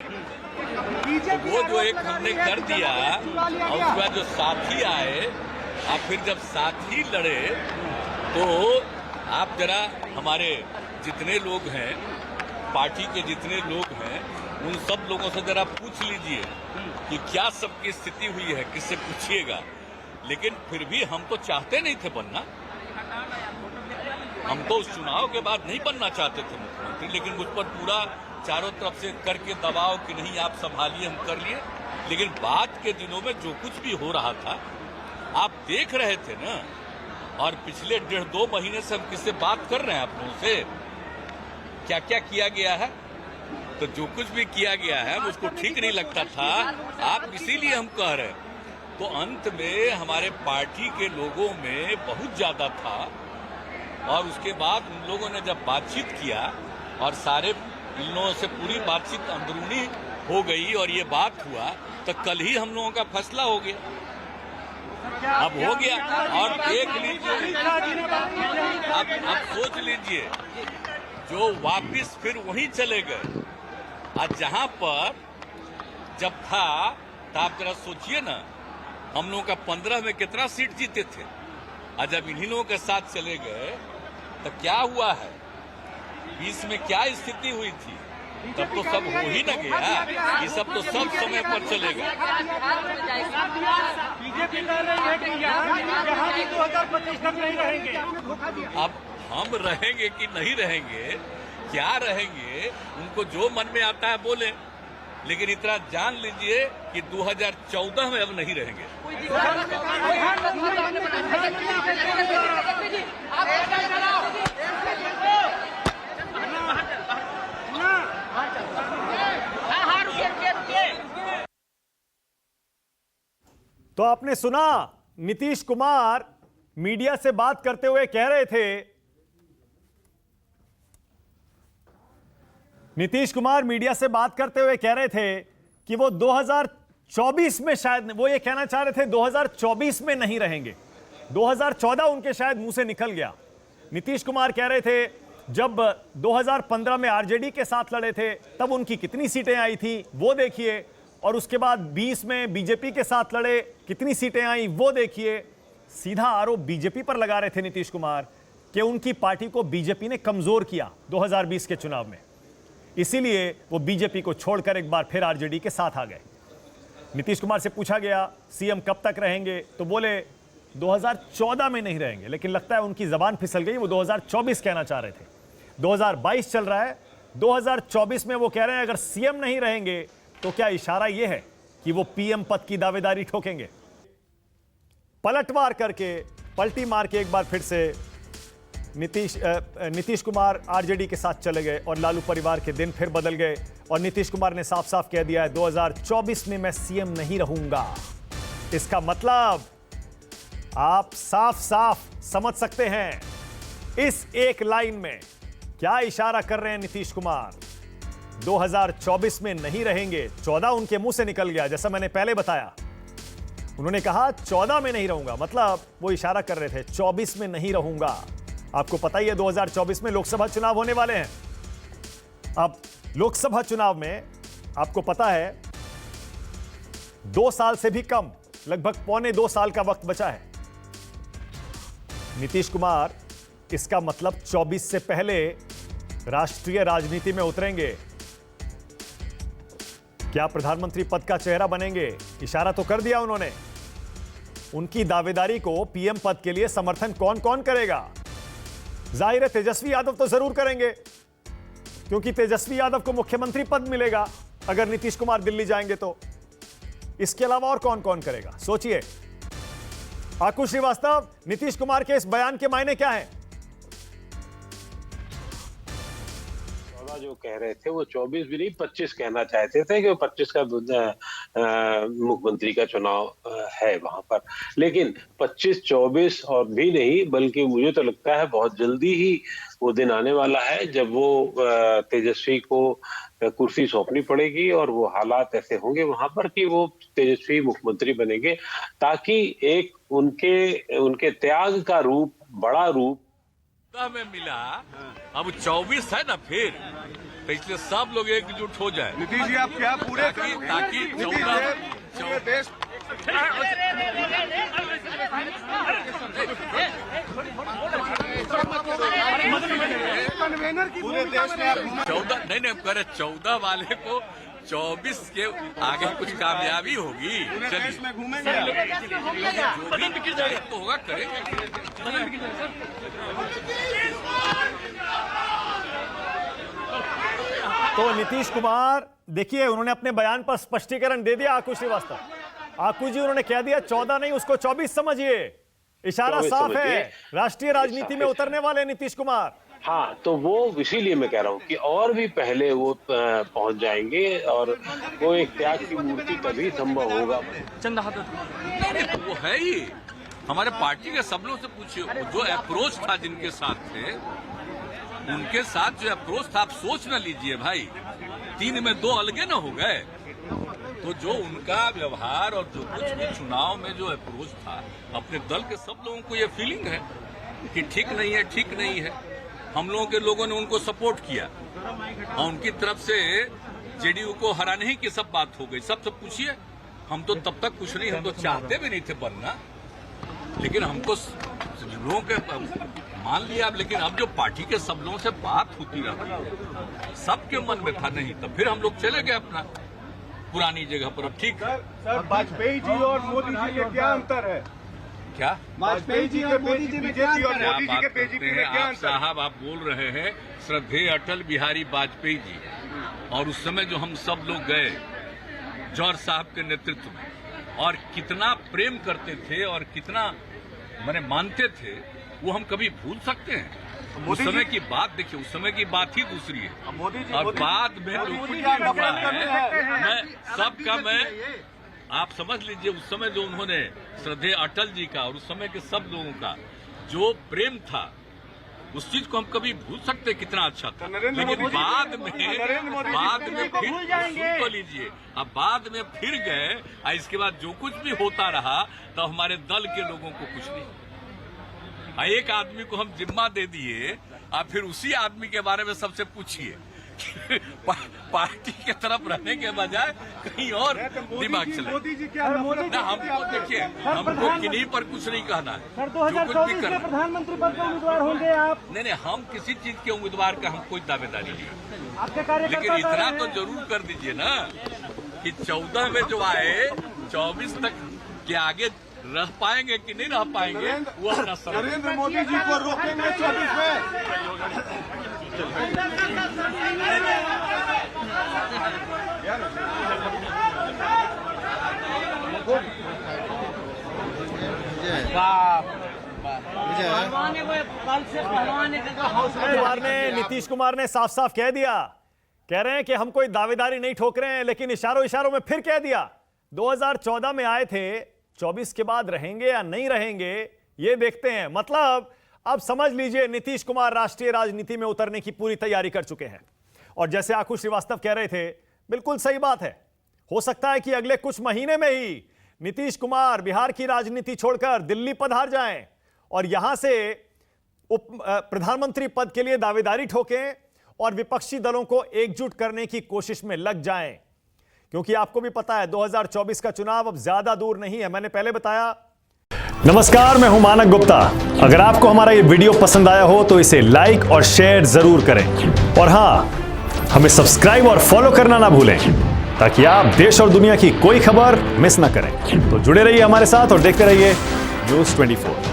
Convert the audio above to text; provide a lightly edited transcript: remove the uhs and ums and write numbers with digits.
तो वो जो एक हमने कर दिया और उसके बाद जो साथी आए और फिर जब साथी लड़े तो आप जरा हमारे जितने लोग हैं, पार्टी के जितने लोग हैं, उन सब लोगों से जरा पूछ लीजिए कि क्या सबकी स्थिति हुई है, किससे पूछिएगा। लेकिन फिर भी हम तो चाहते नहीं थे बनना, हम तो उस चुनाव के बाद नहीं बनना चाहते थे मुख्यमंत्री, लेकिन मुझ पर पूरा चारों तरफ से करके दबाव कि नहीं आप संभालिए, हम कर लिए। लेकिन बाद के दिनों में जो कुछ भी हो रहा था आप देख रहे थे ना, और पिछले 1.5-2 महीने से हम किससे बात कर रहे हैं आप लोगों से, क्या क्या किया गया है। तो जो कुछ भी किया गया है उसको ठीक नहीं लगता था, आप इसीलिए हम कह रहे हैं। तो अंत में हमारे पार्टी के लोगों में बहुत ज्यादा था, और उसके बाद उन लोगों ने जब बातचीत किया और सारे इन लोगों से पूरी बातचीत अंदरूनी हो गई और ये बात हुआ, तो कल ही हम लोगों का फैसला हो गया। अब हो गया और देख लीजिए, अब सोच लीजिए, जो वापिस फिर वहीं चले गए। आज जहां पर जब था तो आप जरा सोचिए ना, हम लोगों का 15 में कितना सीट जीते थे, आज जब इन्हीं लोगों के साथ चले गए तो क्या हुआ है, 20 में क्या स्थिति हुई थी, तब तो सब हो ही न गया। ये सब तो सब समय पर चलेगा। बीजेपी कह रही है कि यहाँ भी 2025 तक नहीं रहेंगे। अब हम रहेंगे कि नहीं रहेंगे, क्या रहेंगे, उनको जो मन में आता है बोले, लेकिन इतना जान लीजिए कि 2014 में अब नहीं रहेंगे। तो आपने सुना, नीतीश कुमार मीडिया से बात करते हुए कह रहे थे, नीतीश कुमार मीडिया से बात करते हुए कह रहे थे कि वो 2024 में शायद, वो ये कहना चाह रहे थे 2024 में नहीं रहेंगे। 2014 उनके शायद मुंह से निकल गया। नीतीश कुमार कह रहे थे जब 2015 में आरजेडी के साथ लड़े थे तब उनकी कितनी सीटें आई थी वो देखिए, और उसके बाद 20 में बीजेपी के साथ लड़े, कितनी सीटें आई वो देखिए। सीधा आरोप बीजेपी पर लगा रहे थे नीतीश कुमार कि उनकी पार्टी को बीजेपी ने कमजोर किया 2020 के चुनाव में, इसीलिए वो बीजेपी को छोड़कर एक बार फिर आरजेडी के साथ आ गए। नीतीश कुमार से पूछा गया सीएम कब तक रहेंगे, तो बोले 2014 में नहीं रहेंगे, लेकिन लगता है उनकी जबान फिसल गई, वो 2024 कहना चाह रहे थे। 2022 चल रहा है, 2024 में वो कह रहे हैं अगर सीएम नहीं रहेंगे तो क्या इशारा यह है कि वो पीएम पद की दावेदारी ठोकेंगे। पलटवार करके, पलटी मार के एक बार फिर से नीतीश कुमार आरजेडी के साथ चले गए और लालू परिवार के दिन फिर बदल गए, और नीतीश कुमार ने साफ साफ कह दिया है 2024 में मैं सीएम नहीं रहूंगा। इसका मतलब आप साफ साफ समझ सकते हैं इस एक लाइन में क्या इशारा कर रहे हैं नीतीश कुमार। 2024 में नहीं रहेंगे, 14 उनके मुंह से निकल गया, जैसा मैंने पहले बताया। उन्होंने कहा 14 में नहीं रहूंगा, मतलब वो इशारा कर रहे थे 24 में नहीं रहूंगा। आपको पता ही है 2024 में लोकसभा चुनाव होने वाले हैं। अब लोकसभा चुनाव में आपको पता है 2 साल से भी कम, लगभग 1.25 साल का वक्त बचा है। नीतीश कुमार इसका मतलब 24 से पहले राष्ट्रीय राजनीति में उतरेंगे। क्या प्रधानमंत्री पद का चेहरा बनेंगे, इशारा तो कर दिया उन्होंने। उनकी दावेदारी को पीएम पद के लिए समर्थन कौन कौन करेगा? जाहिर है तेजस्वी यादव तो जरूर करेंगे, क्योंकि तेजस्वी यादव को मुख्यमंत्री पद मिलेगा अगर नीतीश कुमार दिल्ली जाएंगे तो। इसके अलावा और कौन कौन करेगा, सोचिए। आकुश श्रीवास्तव, नीतीश कुमार के इस बयान के मायने क्या है? जो कह रहे थे वो 24 भी नहीं 25 कहना चाहते थे कि 25 का मुख्यमंत्री का चुनाव है वहां पर, लेकिन 25-24 और भी नहीं, बल्कि मुझे तो लगता है बहुत जल्दी ही वो दिन आने वाला है जब वो तेजस्वी को कुर्सी सौंपनी पड़ेगी और वो हालात ऐसे होंगे वहां पर कि वो तेजस्वी मुख्यमंत्री बनेंगे, ताकि एक उनके त्याग का रूप, बड़ा रूप में मिला। अब 24 है ना, फिर तो इसलिए सब लोग एकजुट हो जाए नीतीश जी आप क्या पूरे ताकि पूरे देश पूरे देश में आप 14 नहीं करे 14 वाले को 24 के आगे कुछ कामयाबी होगी। देश में घूमेंगे जो भी तो होगा करेंगे। तो नीतीश कुमार देखिए, उन्होंने अपने बयान पर स्पष्टीकरण दे दिया। आकुश श्रीवास्तव, आकुश जी उन्होंने कह दिया 14 नहीं, उसको 24 समझिए। इशारा साफ है, राष्ट्रीय राजनीति में उतरने वाले नीतीश कुमार। हाँ, तो वो इसीलिए मैं कह रहा हूँ कि और भी पहले वो पहुंच जाएंगे और वो एक त्याग की मूर्ति तभी संभव होगा। तो वो है ही हमारे पार्टी के सब लोगों से पूछिए, जो अप्रोच था जिनके साथ थे, उनके साथ जो अप्रोच था, आप सोच न लीजिए भाई 3 में 2 अलगे न हो गए। तो जो उनका व्यवहार और जो कुछ भी चुनाव में जो अप्रोच था, अपने दल के सब लोगों को ये फीलिंग है कि ठीक नहीं है, ठीक नहीं है। हम लोगों के लोगों ने उनको सपोर्ट किया और उनकी तरफ से जेडीयू को हराने ही की सब बात हो गई। सबसे पूछिए, हम तो तब तक कुछ नहीं, हम तो चाहते भी नहीं थे बनना, लेकिन हमको लोगों के मान लिया अब। लेकिन अब जो पार्टी के सब लोगों से बात होती रही, सबके मन में था नहीं, तब फिर हम लोग चले गए अपना पुरानी जगह पर। अब ठीक है सर, वाजपेयी जी और मोदी जी में क्या अंतर है? क्या वाजपेयी जी और मोदी जी में क्या अंतर है? मोदी जी के बीजेपी में क्या आप अंतर? साहब आप बोल रहे हैं श्रद्धेय अटल बिहारी वाजपेयी जी, और उस समय जो हम सब लोग गए जौहर साहब के नेतृत्व में, और कितना प्रेम करते थे और कितना मैंने मानते थे, वो हम कभी भूल सकते हैं? उस समय की बात देखिए, उस समय की बात ही दूसरी है। मोदी जी और बाद में जो कुछ भी हुआ है, मैं सबका मैं आप समझ लीजिए, उस समय जो उन्होंने श्रद्धेय अटल जी का और उस समय के सब लोगों का जो प्रेम था, उस चीज को हम कभी भूल सकते कितना अच्छा था। लेकिन बाद में फिर सुन तो लीजिए, अब बाद में फिर गए और इसके बाद जो कुछ भी होता रहा तो हमारे दल के लोगों को कुछ नहीं। एक आदमी को हम जिम्मा दे दिए और फिर उसी आदमी के बारे में सबसे पूछिए पार्टी के तरफ रहने के बजाय कहीं और दिमाग चले। मोदी जी क्या ना हमको देखिए, हमको किन्हीं पर कुछ नहीं कहना है। सर 2024 में प्रधानमंत्री पद के उम्मीदवार होंगे आप? नहीं, हम किसी चीज के उम्मीदवार का हम कोई दावेदारी नहीं, आपके कार्यकर्ता लेकिन इतना तो जरूर कर दीजिए ना कि 14 में जो आए 24 तक के आगे रह पाएंगे कि नहीं रह पाएंगे, वो अपना समझ। नरेंद्र मोदी जी को रोकेंगे 24 में। नीतीश कुमार ने साफ साफ कह दिया, कह रहे हैं कि हम कोई दावेदारी नहीं ठोक रहे हैं, लेकिन इशारों इशारों में फिर कह दिया 2014 में आए थे, 24 के बाद रहेंगे या नहीं रहेंगे ये देखते हैं। मतलब अब समझ लीजिए नीतीश कुमार राष्ट्रीय राजनीति में उतरने की पूरी तैयारी कर चुके हैं। और जैसे आकुश श्रीवास्तव कह रहे थे, बिल्कुल सही बात है, हो सकता है कि अगले कुछ महीने में ही नीतीश कुमार बिहार की राजनीति छोड़कर दिल्ली पधार जाएं और यहां से प्रधानमंत्री पद के लिए दावेदारी ठोकें और विपक्षी दलों को एकजुट करने की कोशिश में लग जाएं। क्योंकि आपको भी पता है 2024 का चुनाव अब ज्यादा दूर नहीं है, मैंने पहले बताया। नमस्कार, मैं हूं मानक गुप्ता। अगर आपको हमारा ये वीडियो पसंद आया हो तो इसे लाइक और शेयर जरूर करें, और हां, हमें सब्सक्राइब और फॉलो करना ना भूलें ताकि आप देश और दुनिया की कोई खबर मिस ना करें। तो जुड़े रहिए हमारे साथ और देखते रहिए न्यूज़ 24।